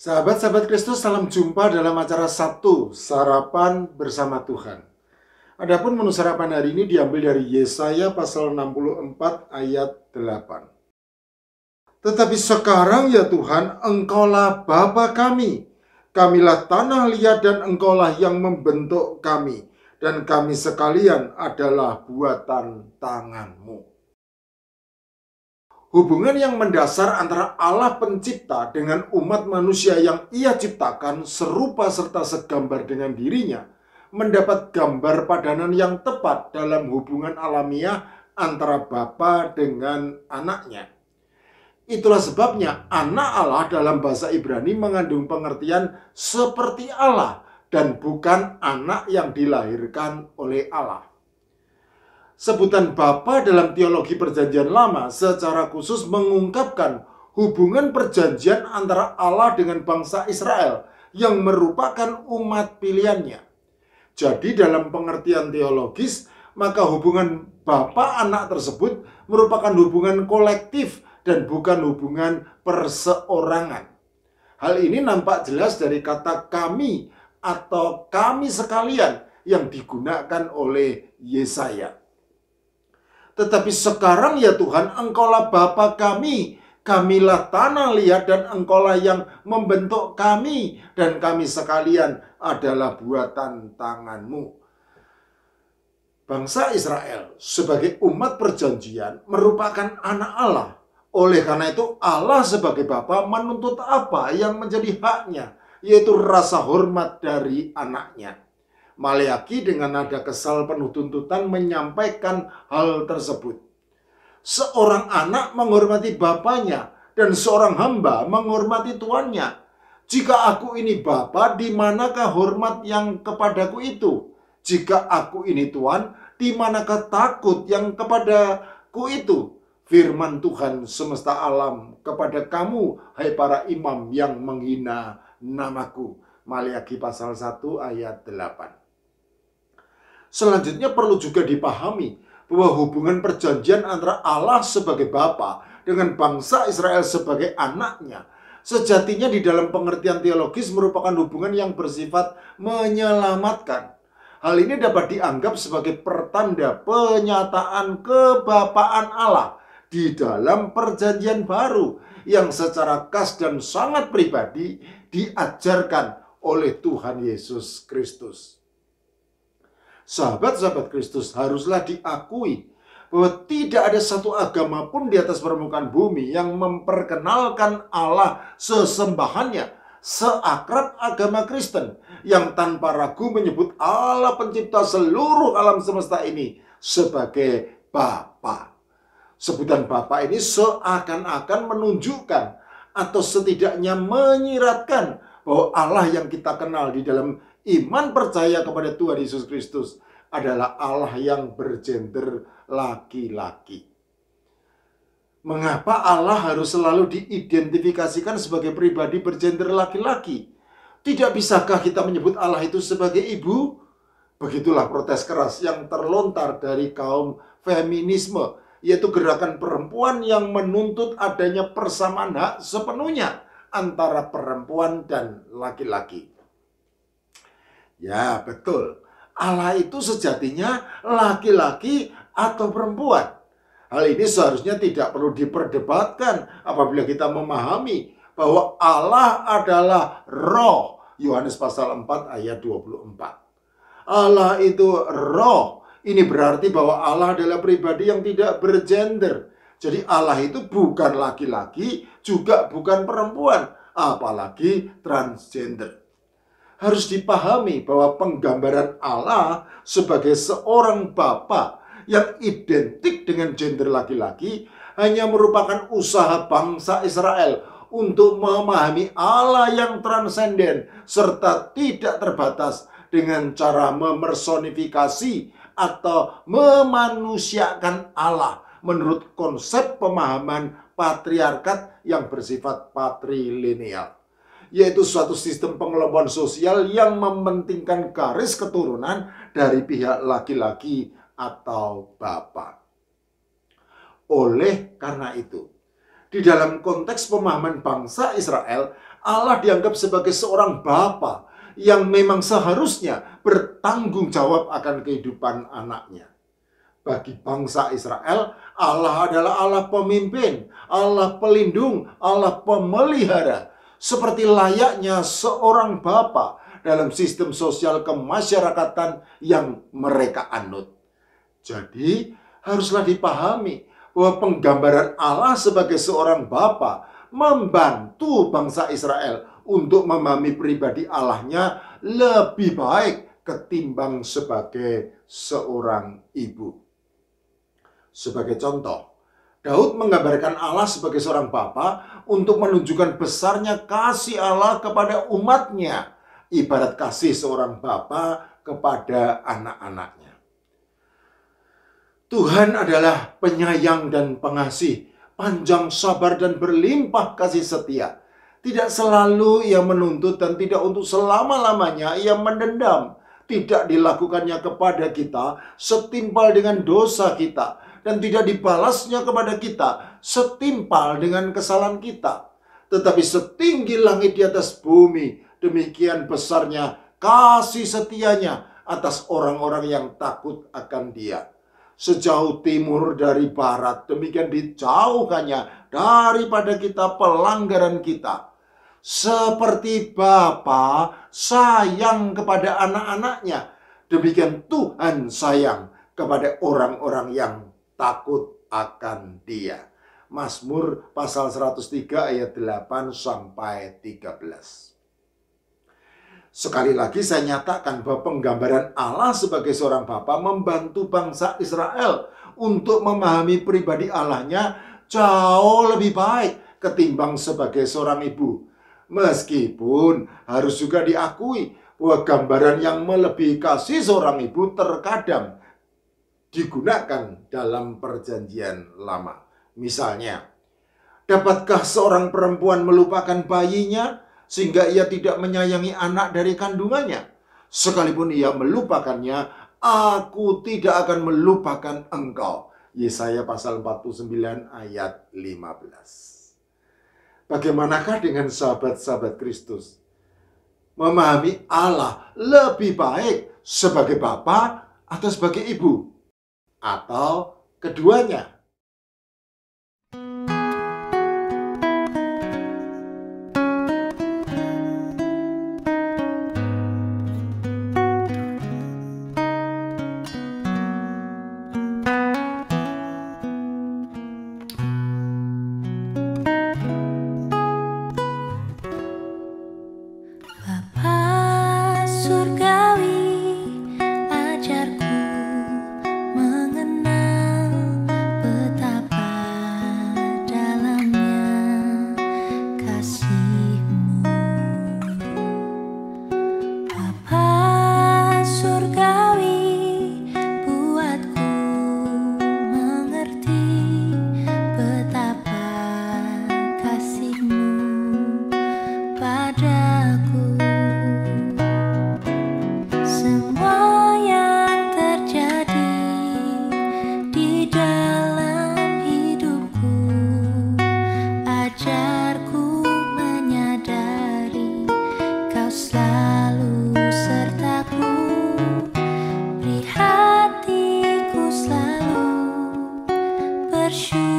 Sahabat-sahabat Kristus, salam jumpa dalam acara Sabtu, Sarapan Bersama Tuhan. Adapun menu sarapan hari ini diambil dari Yesaya pasal 64 ayat 8. Tetapi sekarang ya Tuhan, Engkaulah Bapa kami. Kamilah tanah liat dan Engkaulah yang membentuk kami. Dan kami sekalian adalah buatan tangan-Mu. Hubungan yang mendasar antara Allah pencipta dengan umat manusia yang Ia ciptakan serupa serta segambar dengan dirinya, mendapat gambar padanan yang tepat dalam hubungan alamiah antara Bapa dengan anaknya. Itulah sebabnya anak Allah dalam bahasa Ibrani mengandung pengertian seperti Allah dan bukan anak yang dilahirkan oleh Allah. Sebutan Bapa dalam teologi Perjanjian Lama secara khusus mengungkapkan hubungan perjanjian antara Allah dengan bangsa Israel yang merupakan umat pilihannya. Jadi dalam pengertian teologis, maka hubungan Bapa anak tersebut merupakan hubungan kolektif dan bukan hubungan perseorangan. Hal ini nampak jelas dari kata kami atau kami sekalian yang digunakan oleh Yesaya. Tetapi sekarang ya Tuhan, Engkaulah Bapa kami, kamilah tanah liat dan Engkaulah yang membentuk kami, dan kami sekalian adalah buatan tangan-Mu. Bangsa Israel sebagai umat perjanjian merupakan anak Allah. Oleh karena itu Allah sebagai Bapa menuntut apa yang menjadi haknya, yaitu rasa hormat dari anaknya. Maleaki dengan nada kesal penuh tuntutan menyampaikan hal tersebut. Seorang anak menghormati bapaknya dan seorang hamba menghormati tuannya. Jika aku ini bapa, di manakah hormat yang kepadaku itu? Jika aku ini tuan, di manakah takut yang kepadaku itu? Firman Tuhan semesta alam kepada kamu, hai para imam yang menghina namaku. Maleaki pasal 1 ayat 8. Selanjutnya perlu juga dipahami bahwa hubungan perjanjian antara Allah sebagai Bapa dengan bangsa Israel sebagai anaknya sejatinya di dalam pengertian teologis merupakan hubungan yang bersifat menyelamatkan. Hal ini dapat dianggap sebagai pertanda penyataan kebapaan Allah di dalam perjanjian baru yang secara khas dan sangat pribadi diajarkan oleh Tuhan Yesus Kristus. Sahabat-sahabat Kristus, haruslah diakui bahwa tidak ada satu agama pun di atas permukaan bumi yang memperkenalkan Allah sesembahannya seakrab agama Kristen yang tanpa ragu menyebut Allah pencipta seluruh alam semesta ini sebagai Bapa. Sebutan Bapa ini seakan-akan menunjukkan atau setidaknya menyiratkan bahwa Allah yang kita kenal di dalam iman percaya kepada Tuhan Yesus Kristus adalah Allah yang bergender laki-laki. Mengapa Allah harus selalu diidentifikasikan sebagai pribadi bergender laki-laki? Tidak bisakah kita menyebut Allah itu sebagai ibu? Begitulah protes keras yang terlontar dari kaum feminisme, yaitu gerakan perempuan yang menuntut adanya persamaan hak sepenuhnya antara perempuan dan laki-laki. Ya, betul. Allah itu sejatinya laki-laki atau perempuan. Hal ini seharusnya tidak perlu diperdebatkan apabila kita memahami bahwa Allah adalah roh. Yohanes pasal 4 ayat 24. Allah itu roh. Ini berarti bahwa Allah adalah pribadi yang tidak bergender. Jadi Allah itu bukan laki-laki, juga bukan perempuan, apalagi transgender. Harus dipahami bahwa penggambaran Allah sebagai seorang Bapa yang identik dengan gender laki-laki hanya merupakan usaha bangsa Israel untuk memahami Allah yang transenden serta tidak terbatas dengan cara memersonifikasi atau memanusiakan Allah menurut konsep pemahaman patriarkat yang bersifat patrilineal, yaitu suatu sistem pengelompokan sosial yang mementingkan garis keturunan dari pihak laki-laki atau bapak. Oleh karena itu, Di dalam konteks pemahaman bangsa Israel, Allah dianggap sebagai seorang bapa yang memang seharusnya bertanggung jawab akan kehidupan anaknya. Bagi bangsa Israel, Allah adalah Allah pemimpin, Allah pelindung, Allah pemelihara. Seperti layaknya seorang bapa dalam sistem sosial kemasyarakatan yang mereka anut. Jadi, haruslah dipahami bahwa penggambaran Allah sebagai seorang bapa membantu bangsa Israel untuk memahami pribadi Allahnya lebih baik ketimbang sebagai seorang ibu. Sebagai contoh, Daud menggambarkan Allah sebagai seorang bapa untuk menunjukkan besarnya kasih Allah kepada umatnya, ibarat kasih seorang bapa kepada anak-anaknya. Tuhan adalah penyayang dan pengasih, panjang sabar dan berlimpah kasih setia. Tidak selalu ia menuntut dan tidak untuk selama-lamanya ia mendendam. Tidak dilakukannya kepada kita setimpal dengan dosa kita, dan tidak dibalasnya kepada kita setimpal dengan kesalahan kita. Tetapi setinggi langit di atas bumi, demikian besarnya kasih setianya atas orang-orang yang takut akan Dia. Sejauh timur dari barat, demikian dijauhkannya daripada kita pelanggaran kita. Seperti Bapa sayang kepada anak-anaknya, demikian Tuhan sayang kepada orang-orang yang takut akan Dia. Mazmur pasal 103 ayat 8 sampai 13. Sekali lagi saya nyatakan bahwa penggambaran Allah sebagai seorang bapa membantu bangsa Israel untuk memahami pribadi Allahnya jauh lebih baik ketimbang sebagai seorang ibu. Meskipun harus juga diakui bahwa gambaran yang melebihi kasih seorang ibu terkadang digunakan dalam perjanjian lama. Misalnya, dapatkah seorang perempuan melupakan bayinya sehingga ia tidak menyayangi anak dari kandungannya? Sekalipun ia melupakannya, aku tidak akan melupakan engkau. Yesaya pasal 49 ayat 15. Bagaimanakah dengan sahabat-sahabat Kristus? Memahami Allah lebih baik sebagai bapa atau sebagai ibu? Atau keduanya? Bersyukur